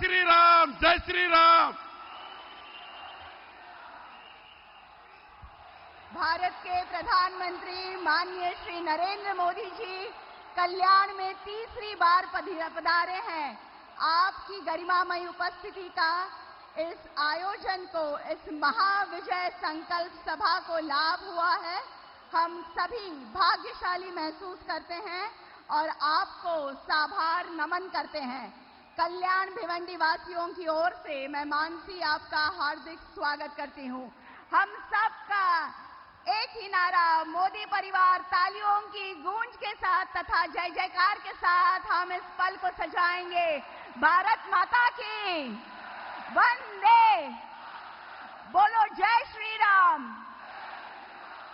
श्री राम, जय श्री राम। भारत के प्रधानमंत्री माननीय श्री नरेंद्र मोदी जी कल्याण में तीसरी बार पधारे हैं। आपकी गरिमामयी उपस्थिति का इस आयोजन को, इस महाविजय संकल्प सभा को लाभ हुआ है। हम सभी भाग्यशाली महसूस करते हैं और आपको साभार नमन करते हैं। कल्याण भिवंडी वासियों की ओर से मैं मानसी आपका हार्दिक स्वागत करती हूं। हम सबका एक ही नारा, मोदी परिवार तालियों की गूंज के साथ तथा जय जयकार के साथ हम इस पल को सजाएंगे। भारत माता की वंदे, बोलो जय श्री राम।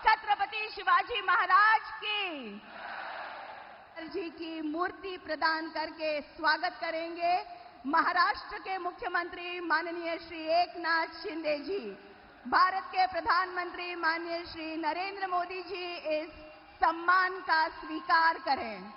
छत्रपति शिवाजी महाराज की जी की मूर्ति प्रदान करके स्वागत करेंगे महाराष्ट्र के मुख्यमंत्री माननीय श्री एकनाथ शिंदे जी। भारत के प्रधानमंत्री माननीय श्री नरेंद्र मोदी जी इस सम्मान का स्वीकार करें।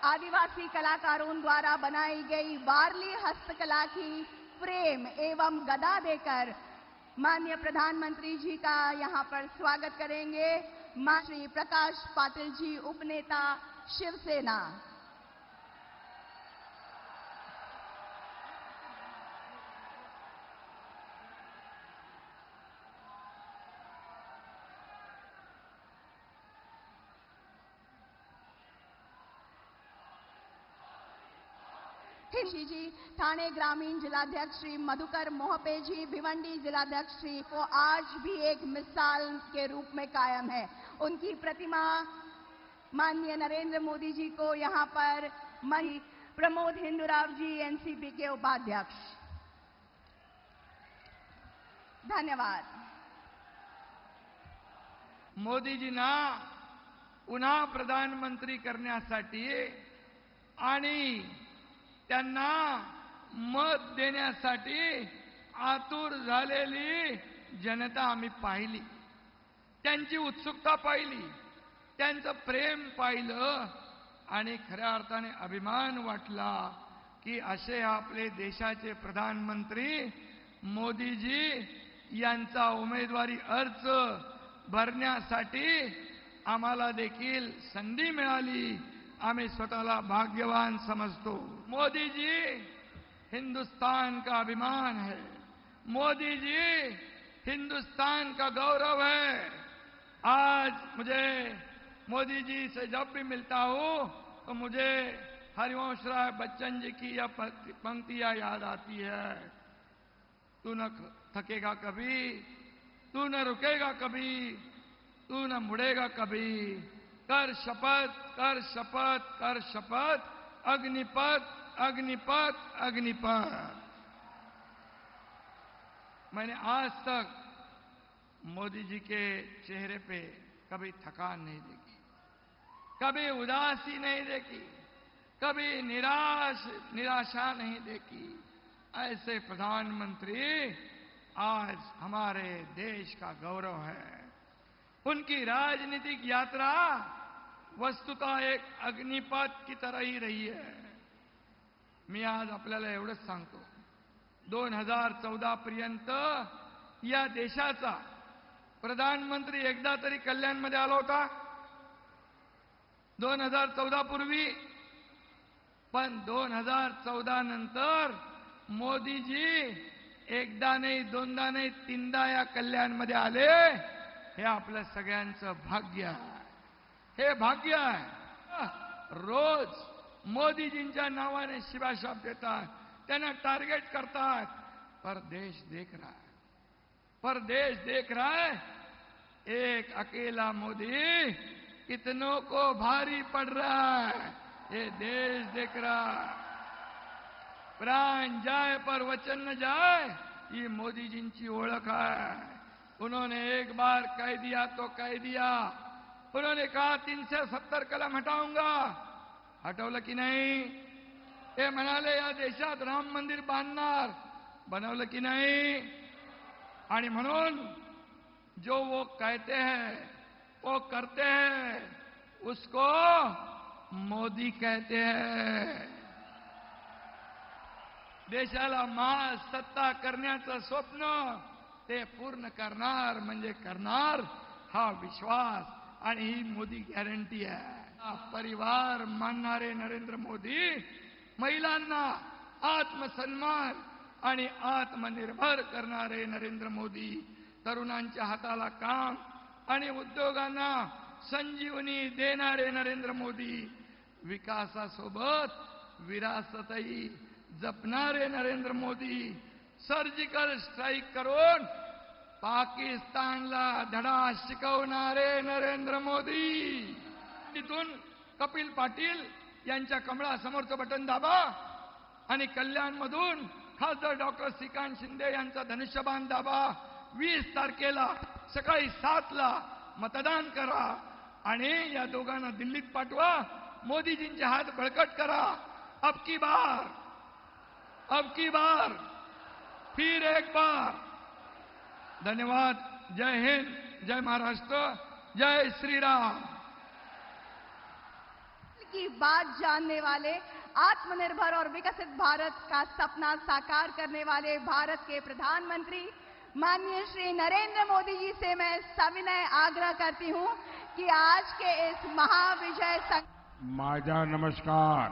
आदिवासी कलाकारों द्वारा बनाई गई वारली हस्तकला की फ्रेम एवं गदा देकर माननीय प्रधानमंत्री जी का यहां पर स्वागत करेंगे श्री प्रकाश पाटिल जी, उपनेता शिवसेना। जी ठाणे ग्रामीण जिलाध्यक्ष श्री मधुकर मोहपे जी, भिवंडी जिलाध्यक्ष श्री को आज भी एक मिसाल के रूप में कायम है। उनकी प्रतिमा माननीय नरेंद्र मोदी जी को यहां पर प्रमोद हिंदुराव जी, एनसीपी के उपाध्यक्ष। धन्यवाद। मोदीजींना पुन्हा प्रधानमंत्री करण्यासाठी आणि त्यांना मत देण्यासाठी आतुर झालेली जनता आम्ही पाहिली, त्यांची उत्सुकता पाहिली, त्यांचं प्रेम पाहिलं आणि खऱ्या अर्थाने अभिमान वाटला की असे आपले देशाचे प्रधानमंत्री मोदीजी यांचा उमेदवारी अर्ज भरण्यासाठी आम्हाला देखील संधी मिळाली। आम्ही स्वतःला भाग्यवान समझतो। मोदी जी हिंदुस्तान का अभिमान है, मोदी जी हिंदुस्तान का गौरव है। आज मुझे मोदी जी से जब भी मिलता हूं तो मुझे हरिवंश राय बच्चन जी की यह पंक्तियां याद आती है, तू न थकेगा कभी, तू न रुकेगा कभी, तू न मुड़ेगा कभी, कर शपथ, कर शपथ, कर शपथ, अग्निपथ, अग्निपथ, अग्निपथ। मैंने आज तक मोदी जी के चेहरे पे कभी थकान नहीं देखी, कभी उदासी नहीं देखी, कभी निराशा नहीं देखी। ऐसे प्रधानमंत्री आज हमारे देश का गौरव है। उनकी राजनीतिक यात्रा वस्तुतः एक अग्निपथ की तरह ही रही है। मी आज आपल्याला एवढंच सांगतो, 2014 पर्यंत या देशाचा प्रधानमंत्री एकदा तरी कल्याणमध्ये आला होता 2014 पूर्वी, पण 2014 नंतर मोदीजी एकदा नाही, दोनदा नाही, तीनदा या कल्याणमध्ये आले। हे आपल्या सगळ्यांचं भाग्य आहे, हे भाग्य आहे। रोज मोदीजींच्या नावाने शिवाशाप देतात, त्यांना टार्गेट करतात, पर देश देख रहा है, पर देश देख रहा है। एक अकेला मोदी कितनों को भारी पड़ रहा है, ये देश देख रहा है। प्राण जाए पर वचन न जाए, ये मोदीजींची ओळख है। उन्होंने एक बार कह दिया तो कह दिया। उन्होंने कहा 370 कलम हटाऊंगा, हटवलं की नहीं? ते म्हणाले या देशात राम मंदिर बांधणार, बनवलं की नाही? आणि म्हणून जो वो कहते हैं वो करते हैं, उसको मोदी कहते हैं. देशाला महासत्ता करण्याचं स्वप्न ते पूर्ण करणार म्हणजे करणार, हा विश्वास आणि ही मोदी गॅरंटी आहे. परिवार मानणारे नरेंद्र मोदी महिलांना आत्मसन्मान आणि आत्मनिर्भर करणारे नरेंद्र मोदी, तरुणांच्या हाताला काम आणि उद्योगांना संजीवनी देणारे नरेंद्र मोदी, विकासासोबत विरासतही जपणारे नरेंद्र मोदी, सर्जिकल स्ट्राईक करून पाकिस्तानला धडा शिकवणारे नरेंद्र मोदी. तिथून कपिल पाटील यांच्या कमळासमोरचं बटन दाबा आणि कल्याणमधून खासदार डॉक्टर श्रीकांत शिंदे यांचा धनुष्यबाण दाबा. 20 तारखेला सकाळी 7 ला मतदान करा आणि या दोघांना दिल्लीत पाठवा. मोदीजींचे हात बळकट करा. अब की बार फिर एक बार. धन्यवाद. जय हिंद, जय महाराष्ट्र, जय श्री राम. की बात जानने वाले, आत्मनिर्भर और विकसित भारत का सपना साकार करने वाले भारत के प्रधानमंत्री माननीय श्री नरेंद्र मोदी जी से मैं सविनय आग्रह करती हूं कि आज के इस महाविजय माझा नमस्कार.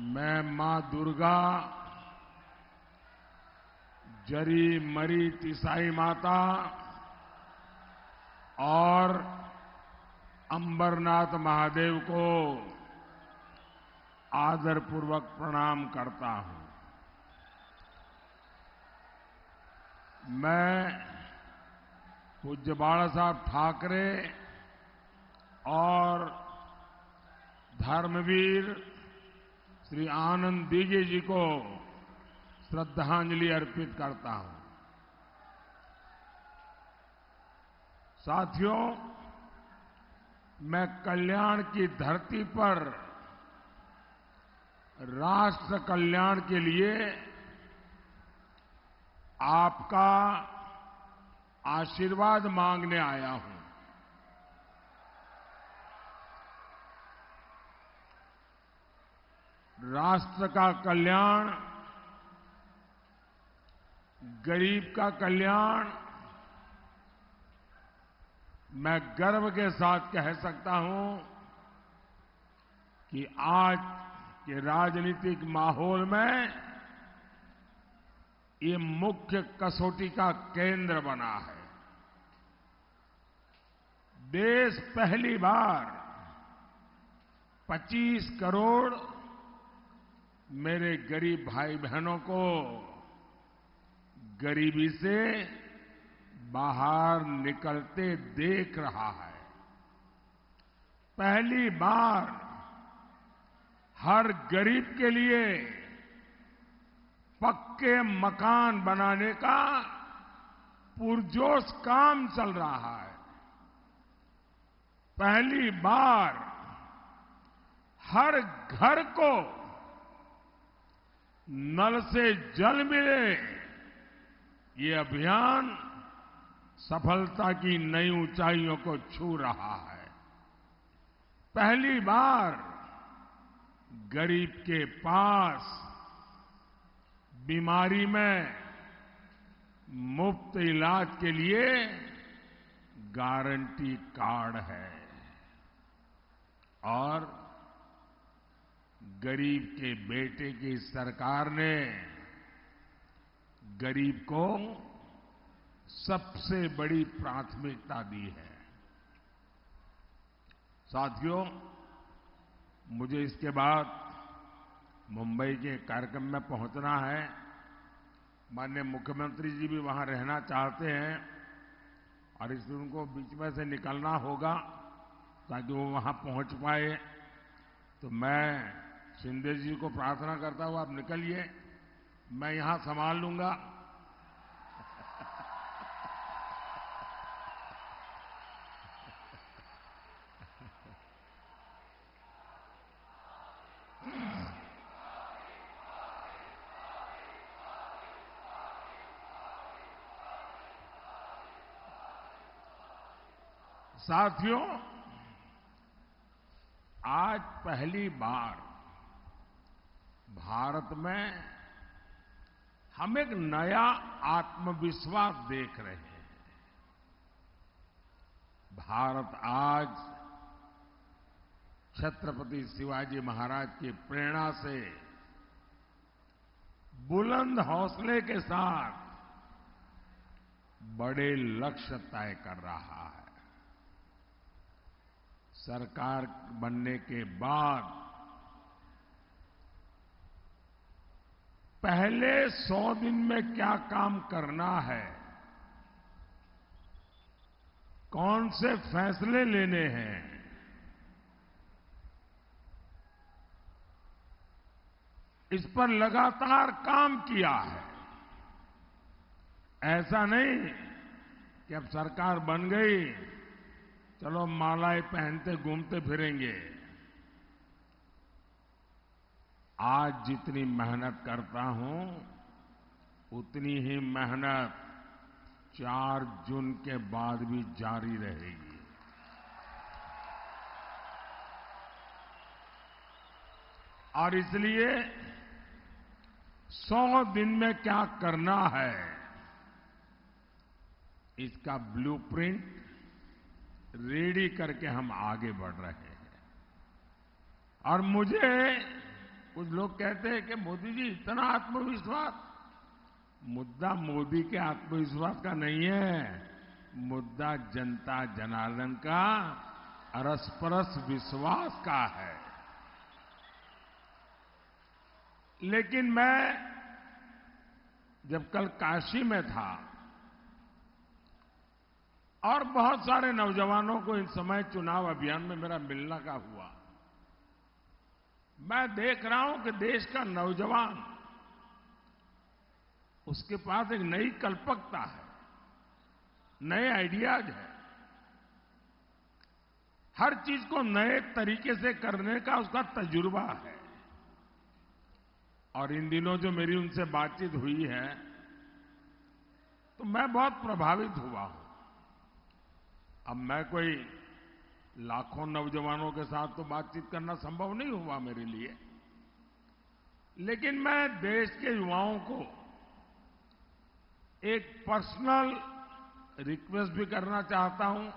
मैं मां दुर्गा, जरी मरी तिसाई माता और अंबरनाथ महादेव को आदरपूर्वक प्रणाम करता हूं. मैं पूज्य बाला साहब ठाकरे और धर्मवीर श्री आनंद दीजे जी को श्रद्धांजलि अर्पित करता हूं. साथियों, मैं कल्याण की धरती पर राष्ट्र कल्याण के लिए आपका आशीर्वाद मांगने आया हूं. राष्ट्र का कल्याण, गरीब का कल्याण, मैं गर्व के साथ कह सकता हूं कि आज के राजनीतिक माहौल में ये मुख्य कसौटी का केंद्र बना है. देश पहली बार 25 करोड़ मेरे गरीब भाई बहनों को गरीबी से बाहर निकलते देख रहा है. पहली बार हर गरीब के लिए पक्के मकान बनाने का पुरजोश काम चल रहा है. पहली बार हर घर को नल से जल मिले, ये अभियान सफलता की नई ऊंचाइयों को छू रहा है. पहली बार गरीब के पास बीमारी में मुफ्त इलाज के लिए गारंटी कार्ड है और गरीब के बेटे की सरकार ने गरीब को सबसे बड़ी प्राथमिकता दी है. साथियों, मुझे इसके बाद मुंबई के कार्यक्रम में पहुंचना है. माननीय मुख्यमंत्री जी भी वहां रहना चाहते हैं और इसलिए उनको बीच में से निकलना होगा ताकि वो वहां पहुंच पाए. तो मैं शिंदे जी को प्रार्थना करता हूं, आप निकलिए, मैं यहां संभाल लूंगा. साथियों, आज पहली बार भारत में हम एक नया आत्मविश्वास देख रहे हैं। भारत आज छत्रपति शिवाजी महाराज की प्रेरणा से बुलंद हौसले के साथ बड़े लक्ष्य तय कर रहा है। सरकार बनने के बाद पहले 100 दिन में क्या काम करना है, कौन से फैसले लेने हैं, इस पर लगातार काम किया है। ऐसा नहीं कि अब सरकार बन गई, चलो मालाएं पहनते घूमते फिरेंगे। आज जितनी मेहनत करता हूं, उतनी ही मेहनत 4 जून के बाद भी जारी रहेगी। और इसलिए 100 दिन में क्या करना है, इसका ब्लूप्रिंट रेडी करके हम आगे बढ़ रहे हैं। और मुझे कुछ लोग कहते हैं कि मोदी जी इतना आत्मविश्वास, मुद्दा मोदी के आत्मविश्वास का नहीं है, मुद्दा जनता जनार्दन का अरसपरस विश्वास का है। लेकिन मैं जब कल काशी में था और बहुत सारे नौजवानों को इस समय चुनाव अभियान में मेरा मिलना का हुआ, मैं देख रहा हूं कि देश का नौजवान, उसके पास एक नई कल्पकता है, नए आइडियाज है, हर चीज को नए तरीके से करने का उसका तजुर्बा है। और इन दिनों जो मेरी उनसे बातचीत हुई है, तो मैं बहुत प्रभावित हुआ हूं। अब मैं कोई लाखों नौजवानों के साथ तो बातचीत करना संभव नहीं हुआ मेरे लिए, लेकिन मैं देश के युवाओं को एक पर्सनल रिक्वेस्ट भी करना चाहता हूं,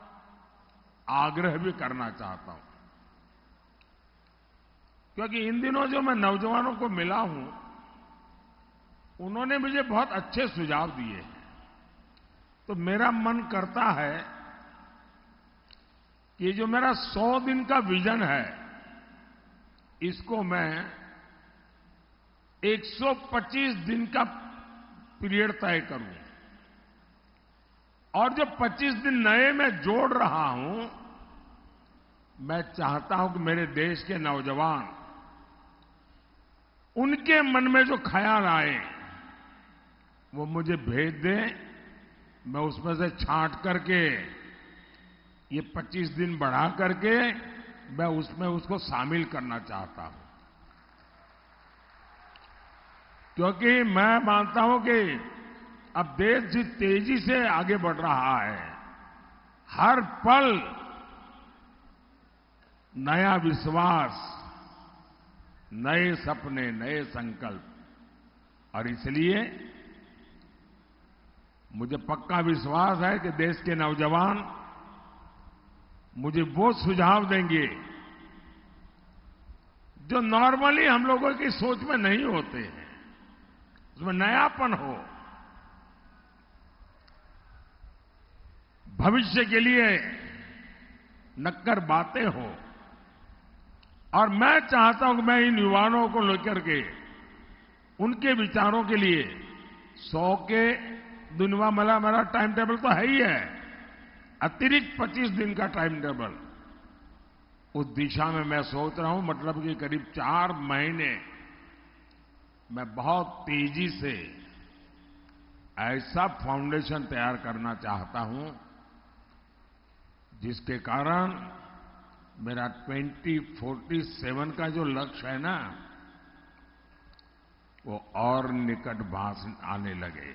आग्रह भी करना चाहता हूं। क्योंकि इन दिनों जो मैं नौजवानों को मिला हूं, उन्होंने मुझे बहुत अच्छे सुझाव दिए हैं। तो मेरा मन करता है कि जो मेरा 100 दिन का विजन है, इसको मैं 125 दिन का पीरियड तय करूं। और जो 25 दिन नए मैं जोड़ रहा हूं, मैं चाहता हूं कि मेरे देश के नौजवान, उनके मन में जो ख्याल आए वो मुझे भेज दें। मैं उसमें से छांट करके ये 25 दिन बढ़ा करके मैं उसमें उसको शामिल करना चाहता हूं। क्योंकि मैं मानता हूं कि अब देश जिस तेजी से आगे बढ़ रहा है, हर पल नया विश्वास, नए सपने, नए संकल्प। और इसलिए मुझे पक्का विश्वास है कि देश के नौजवान मुझे वो सुझाव देंगे जो नॉर्मली हम लोगों की सोच में नहीं होते हैं, उसमें नयापन हो, भविष्य के लिए नक्कर बातें हो। और मैं चाहता हूं कि मैं इन युवाओं को लेकर के उनके विचारों के लिए 100 के दिनवा मेरा टाइम टेबल तो है ही है, अतिरिक्त 25 दिन का टाइम टेबल, उस दिशा में मैं सोच रहा हूं। मतलब कि करीब 4 महीने मैं बहुत तेजी से ऐसा फाउंडेशन तैयार करना चाहता हूं जिसके कारण मेरा 2047 का जो लक्ष्य है ना, वो और निकट भास आने लगे।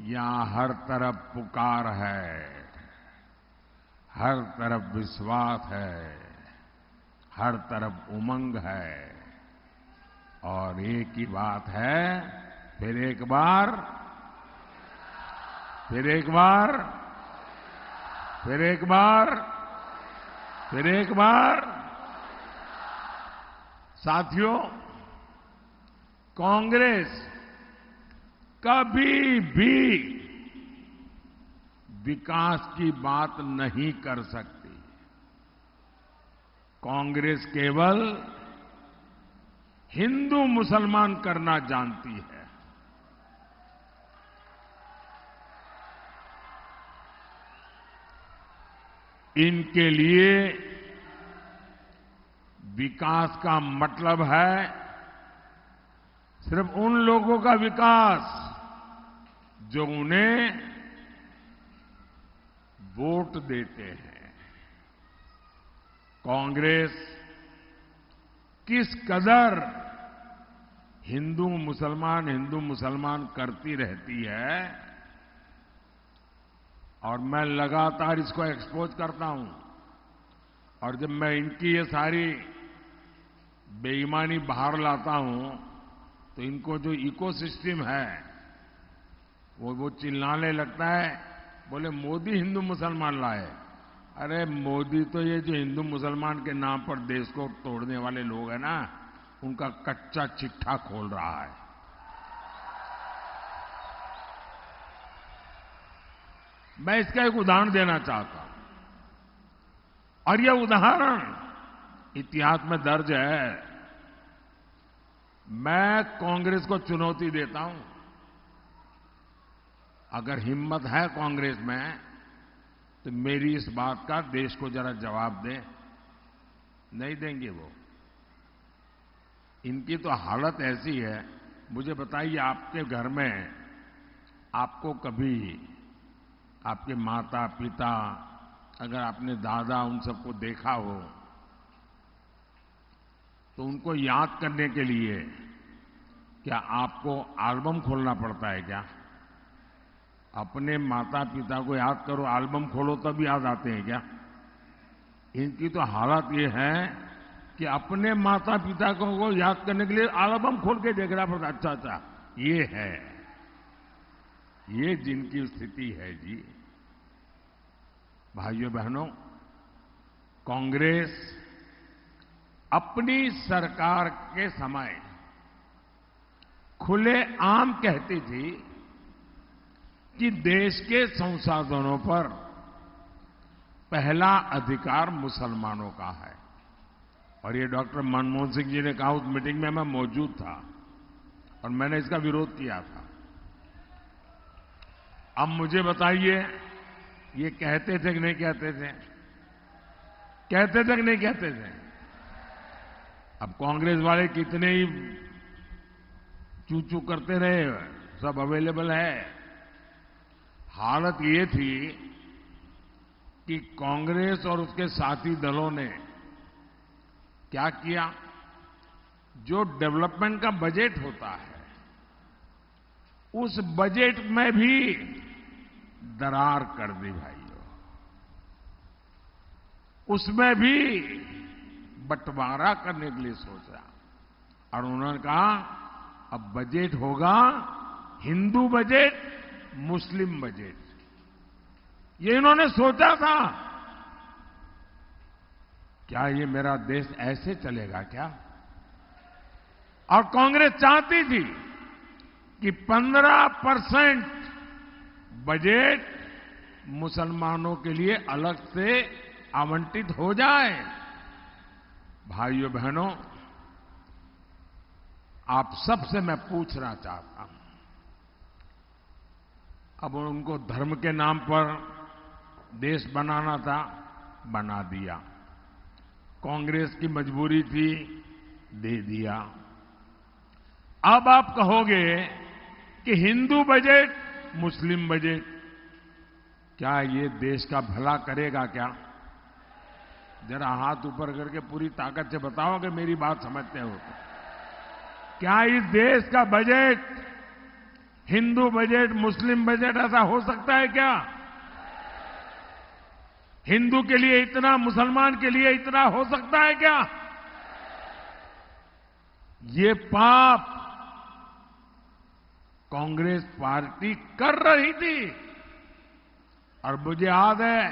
यहां हर तरफ पुकार है, हर तरफ विश्वास है, हर तरफ उमंग है। और एक ही बात है, फिर एक बार, फिर एक बार, फिर एक बार, फिर एक बार। साथियों, कांग्रेस कभी भी विकास की बात नहीं कर सकती। कांग्रेस केवल हिंदू मुसलमान करना जानती है। इनके लिए विकास का मतलब है सिर्फ उन लोगों का विकास जो उन्हें वोट देते हैं। कांग्रेस किस कदर हिंदू मुसलमान करती रहती है, और मैं लगातार इसको एक्सपोज करता हूं। और जब मैं इनकी ये सारी बेईमानी बाहर लाता हूं तो इनको जो इकोसिस्टम है वो चिल्लाने लगता है, बोले मोदी हिंदू मुसलमान लाए। अरे मोदी तो ये जो हिंदू मुसलमान के नाम पर देश को तोड़ने वाले लोग हैं ना, उनका कच्चा चिट्ठा खोल रहा है। मैं इसका एक उदाहरण देना चाहता हूं, और यह उदाहरण इतिहास में दर्ज है। मैं कांग्रेस को चुनौती देता हूं, अगर हिम्मत है कांग्रेस में तो मेरी इस बात का देश को जरा जवाब दें। नहीं देंगे वो। इनकी तो हालत ऐसी है। मुझे बताइए, आपके घर में आपको कभी आपके माता पिता, अगर आपने दादा, उन सबको देखा हो तो उनको याद करने के लिए क्या आपको एल्बम खोलना पड़ता है क्या? अपने माता पिता को याद करो, एल्बम खोलो तब याद आते हैं क्या? इनकी तो हालत ये है कि अपने माता पिता को याद करने के लिए एल्बम खोल के देखना पड़ता। अच्छा, ये है, ये जिनकी स्थिति है जी। भाइयों बहनों, कांग्रेस अपनी सरकार के समय खुले आम कहती थी कि देश के संसाधनों पर पहला अधिकार मुसलमानों का है। और ये डॉक्टर मनमोहन सिंह जी ने कहा, उस मीटिंग में मैं मौजूद था और मैंने इसका विरोध किया था। अब मुझे बताइए, ये कहते थे कि नहीं कहते थे? कहते थे कि नहीं कहते थे? अब कांग्रेस वाले कितने ही चू करते रहे, सब अवेलेबल है। हालत ये थी कि कांग्रेस और उसके साथी दलों ने क्या किया, जो डेवलपमेंट का बजट होता है उस बजट में भी दरार कर दी भाइयों। उसमें भी बंटवारा करने के लिए सोचा, और उन्होंने कहा अब बजट होगा हिंदू बजट, मुस्लिम बजट। ये इन्होंने सोचा था। क्या ये मेरा देश ऐसे चलेगा क्या? और कांग्रेस चाहती थी कि 15% बजट मुसलमानों के लिए अलग से आवंटित हो जाए। भाइयों बहनों, आप सबसे मैं पूछना चाहता हूं, अब उनको धर्म के नाम पर देश बनाना था, बना दिया। कांग्रेस की मजबूरी थी, दे दिया। अब आप कहोगे कि हिंदू बजट, मुस्लिम बजट, क्या ये देश का भला करेगा क्या? जरा हाथ ऊपर करके पूरी ताकत से बताओ कि मेरी बात समझते हो तो। क्या इस देश का बजट हिंदू बजट, मुस्लिम बजट, ऐसा हो सकता है क्या? हिंदू के लिए इतना, मुसलमान के लिए इतना हो सकता है क्या? ये पाप कांग्रेस पार्टी कर रही थी। और मुझे याद है,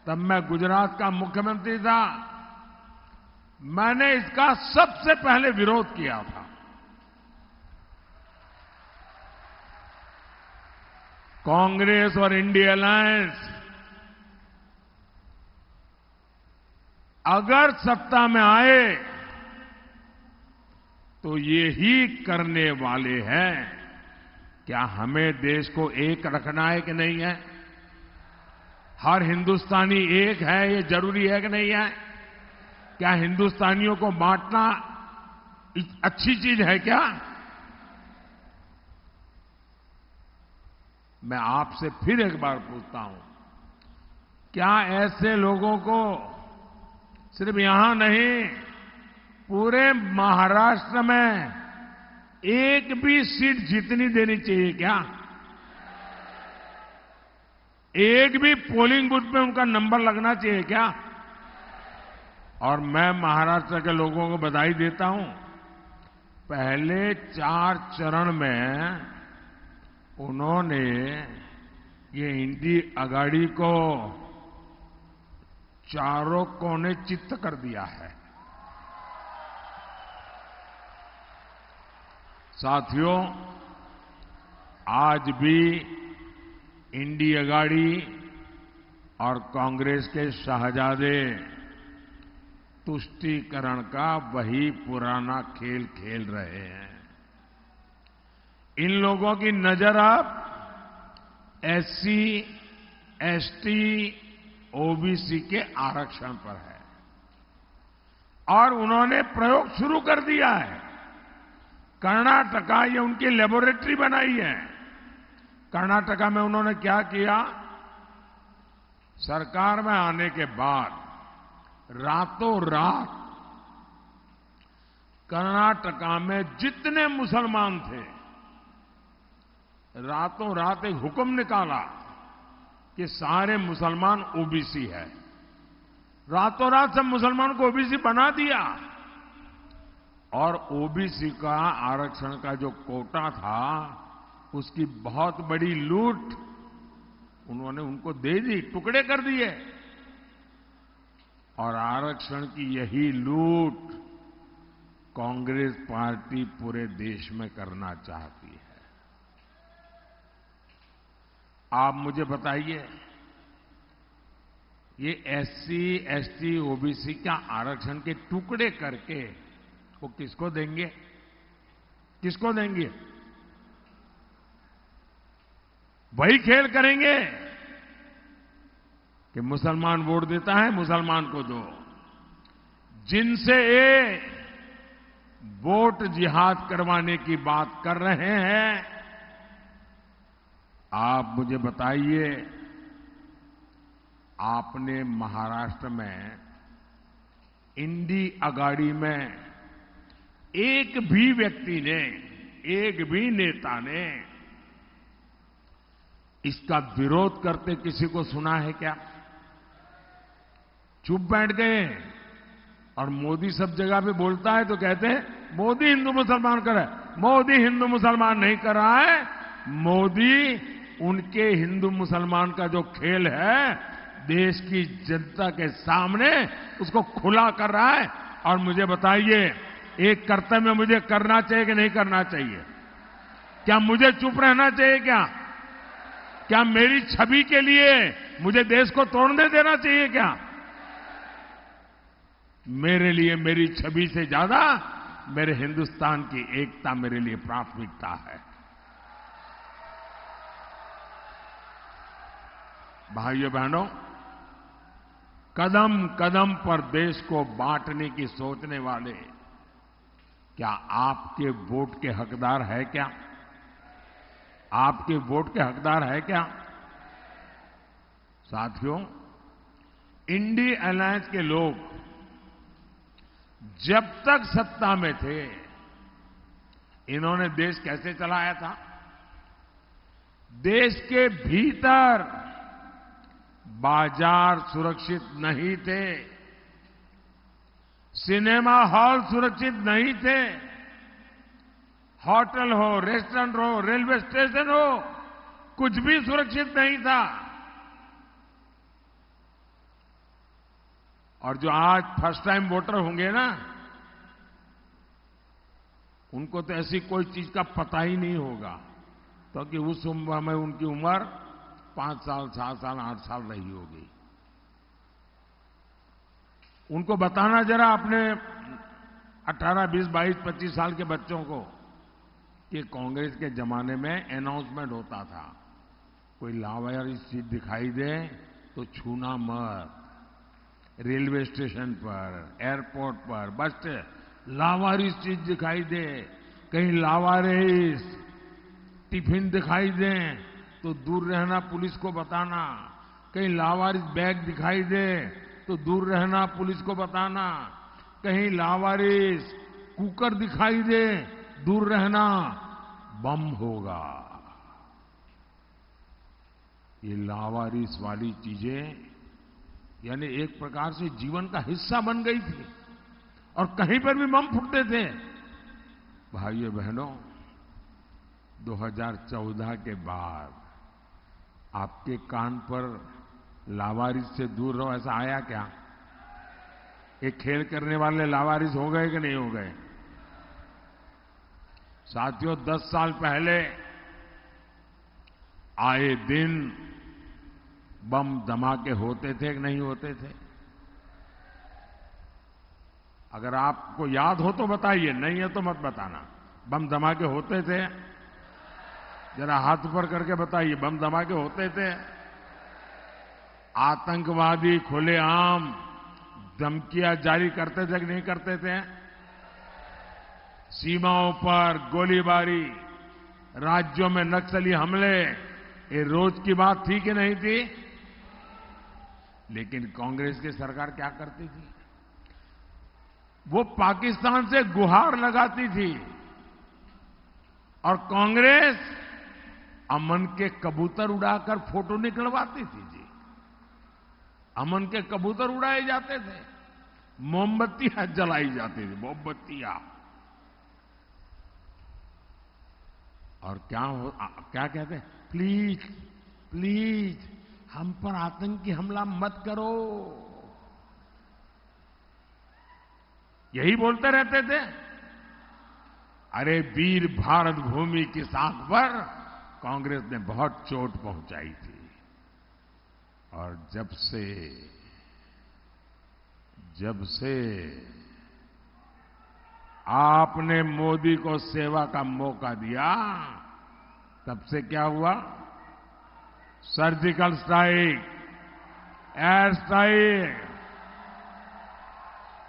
तब मैं गुजरात का मुख्यमंत्री था, मैंने इसका सबसे पहले विरोध किया था। कांग्रेस और इंडिया अलायंस अगर सत्ता में आए तो ये ही करने वाले हैं। क्या हमें देश को एक रखना है कि नहीं है? हर हिंदुस्तानी एक है, ये जरूरी है कि नहीं है? क्या हिंदुस्तानियों को बांटना अच्छी चीज है क्या? मैं आपसे फिर एक बार पूछता हूं, क्या ऐसे लोगों को सिर्फ यहां नहीं, पूरे महाराष्ट्र में एक भी सीट जीतनी देनी चाहिए क्या? एक भी पोलिंग बूथ पे उनका नंबर लगना चाहिए क्या? और मैं महाराष्ट्र के लोगों को बधाई देता हूं, पहले 4 चरण में उन्होंने ये इंडी अगाड़ी को चारों कोने चित्त कर दिया है। साथियों, आज भी इंडी अगाड़ी और कांग्रेस के शहजादे तुष्टीकरण का वही पुराना खेल खेल रहे हैं। इन लोगों की नजर अब एससी, एसटी, ओबीसी के आरक्षण पर है और उन्होंने प्रयोग शुरू कर दिया है। कर्नाटका, ये उनकी लेबोरेटरी बनाई है। कर्नाटका में उन्होंने क्या किया? सरकार में आने के बाद रातों रात कर्नाटका में जितने मुसलमान थे, रातों रात एक हुक्म निकाला कि सारे मुसलमान ओबीसी है। रातों रात सब मुसलमान को ओबीसी बना दिया और ओबीसी का आरक्षण का जो कोटा था, उसकी बहुत बड़ी लूट उन्होंने उनको दे दी, टुकड़े कर दिए। और आरक्षण की यही लूट कांग्रेस पार्टी पूरे देश में करना चाहती है। आप मुझे बताइए, ये एससी, एसटी, ओबीसी का आरक्षण के टुकड़े करके वो किसको देंगे? किसको देंगे? वही खेल करेंगे कि मुसलमान वोट देता है, मुसलमान को दो। जिनसे ये वोट जिहाद करवाने की बात कर रहे हैं, आप मुझे बताइए, आपने महाराष्ट्र में इंडी अगाड़ी में एक भी व्यक्ति ने, एक भी नेता ने इसका विरोध करते किसी को सुना है क्या? चुप बैठ गए। और मोदी सब जगह पे बोलता है तो कहते हैं मोदी हिंदू मुसलमान कर रहा है। मोदी हिंदू मुसलमान नहीं कर रहा है, मोदी उनके हिंदू मुसलमान का जो खेल है देश की जनता के सामने उसको खुला कर रहा है। और मुझे बताइए, एक कर्तव्य मुझे करना चाहिए कि नहीं करना चाहिए? क्या मुझे चुप रहना चाहिए? क्या मेरी छवि के लिए मुझे देश को तोड़ने देना चाहिए क्या? मेरे लिए मेरी छवि से ज्यादा मेरे हिंदुस्तान की एकता मेरे लिए प्राथमिकता है। भाइयों बहनों, कदम कदम पर देश को बांटने की सोचने वाले क्या आपके वोट के हकदार है क्या? आपके वोट के हकदार है क्या? साथियों, इंडी अलायंस के लोग जब तक सत्ता में थे, इन्होंने देश कैसे चलाया था? देश के भीतर बाजार सुरक्षित नहीं थे, सिनेमा हॉल सुरक्षित नहीं थे, होटल हो, रेस्टोरेंट हो, रेलवे स्टेशन हो, कुछ भी सुरक्षित नहीं था। और जो आज फर्स्ट टाइम वोटर होंगे ना, उनको तो ऐसी कोई चीज का पता ही नहीं होगा, क्योंकि उस उम्र में उनकी उम्र 5 साल, 7 साल, 8 साल रही होगी। उनको बताना जरा अपने 18, 20, 22, 25 साल के बच्चों को कि कांग्रेस के जमाने में अनाउंसमेंट होता था, कोई लावारिस चीज दिखाई दे तो छूना मत। रेलवे स्टेशन पर, एयरपोर्ट पर, बस लावारिस चीज दिखाई दे, कहीं लावारिस टिफिन दिखाई दे तो दूर रहना, पुलिस को बताना। कहीं लावारिस बैग दिखाई दे तो दूर रहना, पुलिस को बताना। कहीं लावारिस कुकर दिखाई दे, दूर रहना, बम होगा। ये लावारिस वाली चीजें यानी एक प्रकार से जीवन का हिस्सा बन गई थी और कहीं पर भी बम फूटते थे। भाइयों बहनों, 2014 के बाद आपके कान पर लावारिस से दूर रहो ऐसा आया क्या? ये खेल करने वाले लावारिस हो गए कि नहीं हो गए? साथियों, 10 साल पहले आए दिन बम धमाके होते थे कि नहीं होते थे? अगर आपको याद हो तो बताइए, नहीं है तो मत बताना। बम धमाके होते थे? जरा हाथ ऊपर करके बताइए, बम धमाके होते थे? आतंकवादी खुलेआम धमकियां जारी करते थे कि नहीं करते थे? सीमाओं पर गोलीबारी, राज्यों में नक्सली हमले, ये रोज की बात थी कि नहीं थी? लेकिन कांग्रेस की सरकार क्या करती थी? वो पाकिस्तान से गुहार लगाती थी और कांग्रेस अमन के कबूतर उड़ाकर फोटो निकलवाती थी जी। अमन के कबूतर उड़ाए जाते थे, मोमबत्तियां जलाई जाती थी, मोमबत्तियां। और क्या कहते हैं? प्लीज प्लीज हम पर आतंकी हमला मत करो, यही बोलते रहते थे। अरे वीर भारत भूमि की साख पर कांग्रेस ने बहुत चोट पहुंचाई थी। और जब से आपने मोदी को सेवा का मौका दिया, तब से क्या हुआ? Surgical strike, air strike.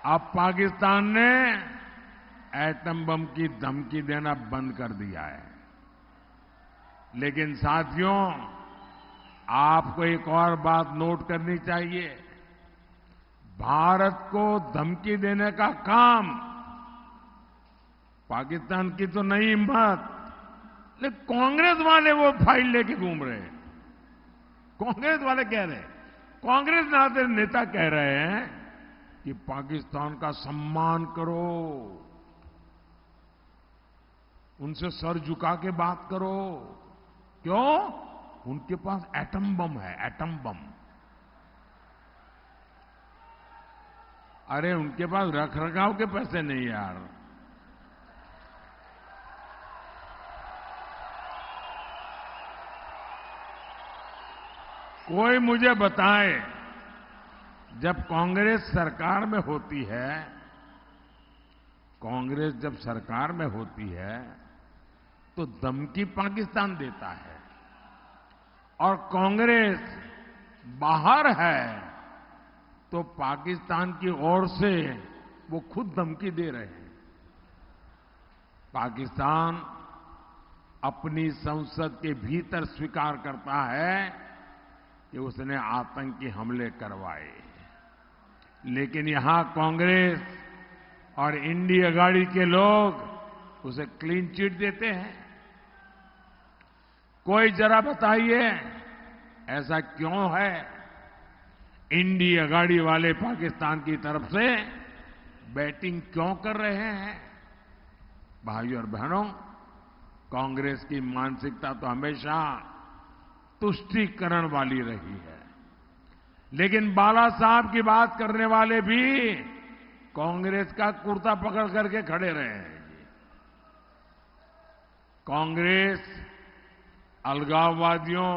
अब पाकिस्तान ने एटम बम की धमकी देना बंद कर दिया है। लेकिन साथियों, आपको एक और बात नोट करनी चाहिए। भारत को धमकी देने का काम पाकिस्तान की तो नहीं हिम्मत, लेकिन कांग्रेस वाले वो फाइल लेके घूम रहे हैं। कांग्रेस वाले कह रहे हैं, कांग्रेस नेता कह रहे हैं कि पाकिस्तान का सम्मान करो, उनसे सर झुका के बात करो। क्यों? उनके पास एटम बम है, एटम बम। अरे उनके पास रखरखाव के पैसे नहीं यार। कोई मुझे बताए, जब कांग्रेस सरकार में होती है, कांग्रेस जब सरकार में होती है तो धमकी पाकिस्तान देता है, और कांग्रेस बाहर है तो पाकिस्तान की ओर से वो खुद धमकी दे रहे हैं। पाकिस्तान अपनी संसद के भीतर स्वीकार करता है कि उसने आतंकी हमले करवाए, लेकिन यहां कांग्रेस और इंडिया गाड़ी के लोग उसे क्लीन चिट देते हैं। कोई जरा बताइए ऐसा क्यों है? इंडी अगाड़ी वाले पाकिस्तान की तरफ से बैटिंग क्यों कर रहे हैं? भाइयों और बहनों, कांग्रेस की मानसिकता तो हमेशा तुष्टीकरण वाली रही है, लेकिन बाला साहब की बात करने वाले भी कांग्रेस का कुर्ता पकड़ करके खड़े रहे हैं। कांग्रेस अलगाववादियों,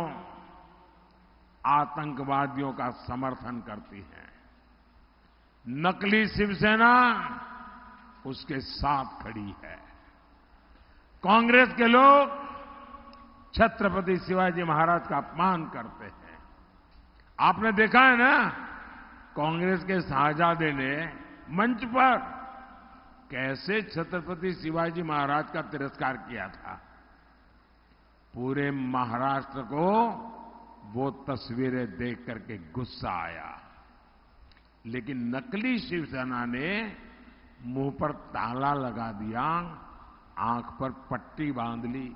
आतंकवादियों का समर्थन करती है। नकली शिवसेना उसके साथ खड़ी है। कांग्रेस के लोग छत्रपति शिवाजी महाराज का अपमान करते हैं। आपने देखा है ना, कांग्रेस के शाहजादे ने मंच पर कैसे छत्रपति शिवाजी महाराज का तिरस्कार किया था। पूरे महाराष्ट्र को वो तस्वीरें देख करके गुस्सा आया, लेकिन नकली शिवसेना ने मुंह पर ताला लगा दिया, आंख पर पट्टी बांध ली।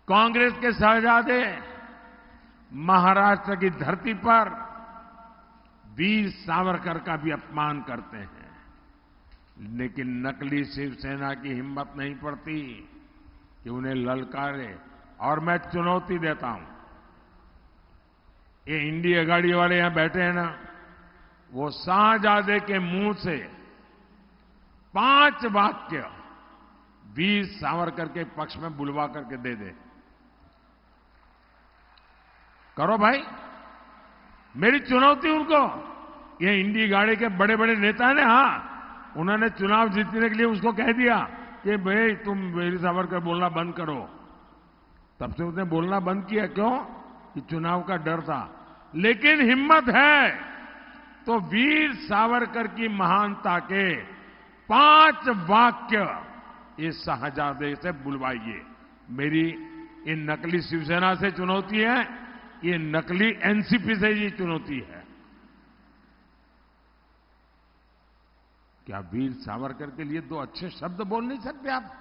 कांग्रेस के शहजादे महाराष्ट्र की धरती पर वीर सावरकर का भी अपमान करते हैं, लेकिन नकली शिवसेना की हिम्मत नहीं पड़ती कि उन्हें ललकारे। और मैं चुनौती देता हूं, ये इंडी अगाड़ी वाले यहां बैठे हैं ना, वो शाहजादे के मुंह से 5 वाक्य वीर सावरकर के पक्ष में बुलवा करके दे दे। करो भाई, मेरी चुनौती उनको। ये इंडी गाड़ी के बड़े बड़े नेता ने, हाँ, उन्होंने चुनाव जीतने के लिए उसको कह दिया कि भाई तुम वीर सावरकर बोलना बंद करो। तब से उसने बोलना बंद किया। क्यों? कि चुनाव का डर था। लेकिन हिम्मत है तो वीर सावरकर की महानता के 5 वाक्य इस शाहजादे से बुलवाइए। मेरी इन नकली शिवसेना से चुनौती है, ये नकली एनसीपी से ये चुनौती है। क्या वीर सावरकर के लिए 2 अच्छे शब्द बोल नहीं सकते आप?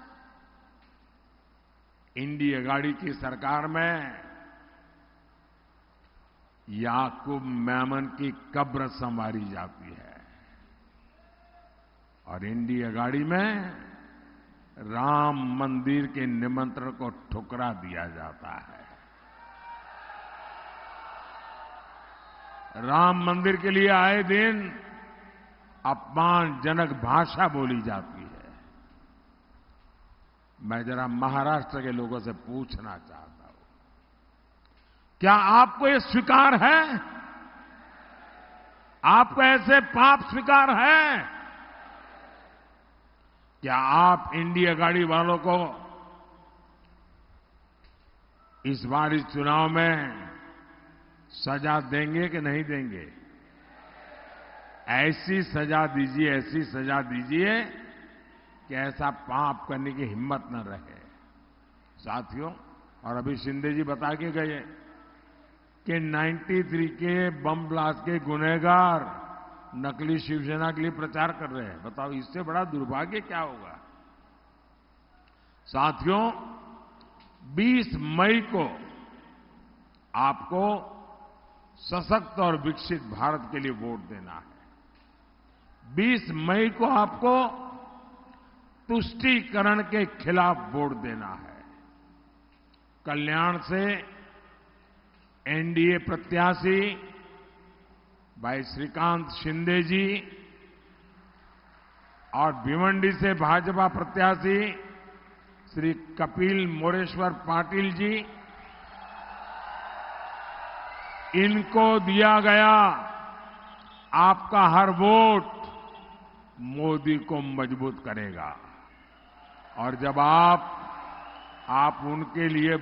इंडी अगाड़ी की सरकार में याकूब मेमन की कब्र संवारी जाती है और इंडी अगाड़ी में राम मंदिर के निमंत्रण को ठुकरा दिया जाता है। राम मंदिर के लिए आए दिन अपमानजनक भाषा बोली जाती है। मैं जरा महाराष्ट्र के लोगों से पूछना चाहता हूं, क्या आपको ये स्वीकार है? आपको ऐसे पाप स्वीकार है? क्या आप इंडी अगाड़ी वालों को इस बार इस चुनाव में सजा देंगे कि नहीं देंगे? ऐसी सजा दीजिए, ऐसी सजा दीजिए कि ऐसा पाप करने की हिम्मत न रहे। साथियों, और अभी शिंदे जी बता के गए कि 93 के बम ब्लास्ट के गुनहगार नकली शिवसेना के लिए प्रचार कर रहे हैं। बताओ, इससे बड़ा दुर्भाग्य क्या होगा? साथियों, 20 मई को आपको सशक्त और विकसित भारत के लिए वोट देना है। 20 मई को आपको तुष्टीकरण के खिलाफ वोट देना है। कल्याण से एनडीए प्रत्याशी भाई श्रीकांत शिंदे जी और भिवंडी से भाजपा प्रत्याशी श्री कपिल मोरेश्वर पाटिल जी, इनको दिया गया आपका हर वोट मोदी को मजबूत करेगा। और जब आप उनके लिए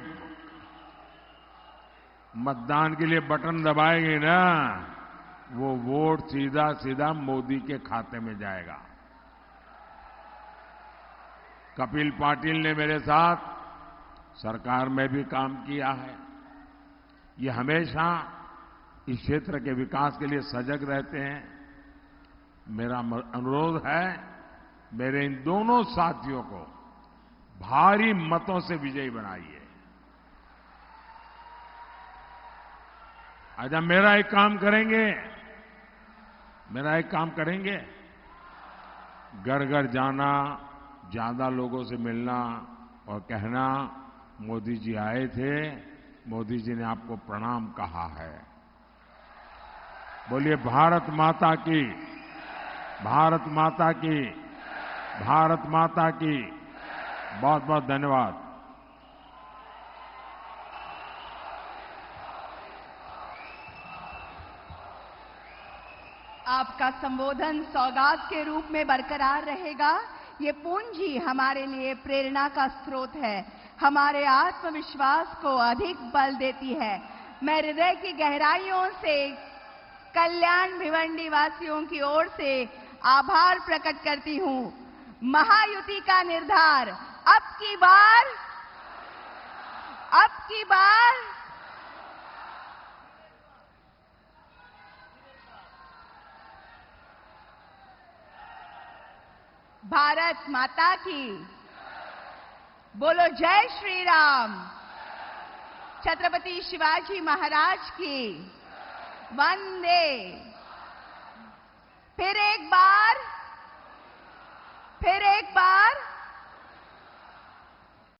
मतदान के लिए बटन दबाएंगे ना, वो वोट सीधा सीधा मोदी के खाते में जाएगा। कपिल पाटिल ने मेरे साथ सरकार में भी काम किया है। ये हमेशा इस क्षेत्र के विकास के लिए सजग रहते हैं। मेरा अनुरोध है, मेरे इन दोनों साथियों को भारी मतों से विजयी बनाइए। अच्छा, मेरा एक काम करेंगे, घर घर जाना, ज्यादा लोगों से मिलना और कहना मोदी जी आए थे, मोदी जी ने आपको प्रणाम कहा है। बोलिए भारत माता की, भारत माता की, भारत माता की। बहुत बहुत धन्यवाद। आपका संबोधन सौगात के रूप में बरकरार रहेगा। ये पूंजी हमारे लिए प्रेरणा का स्रोत है, हमारे आत्मविश्वास को अधिक बल देती है। मैं हृदय की गहराइयों से कल्याण भिवंडी वासियों की ओर से आभार प्रकट करती हूं। महायुति का निर्धार अब की बार भारत माता की। बोलो जय श्री राम। छत्रपति शिवाजी महाराज की वंदे। फिर एक बार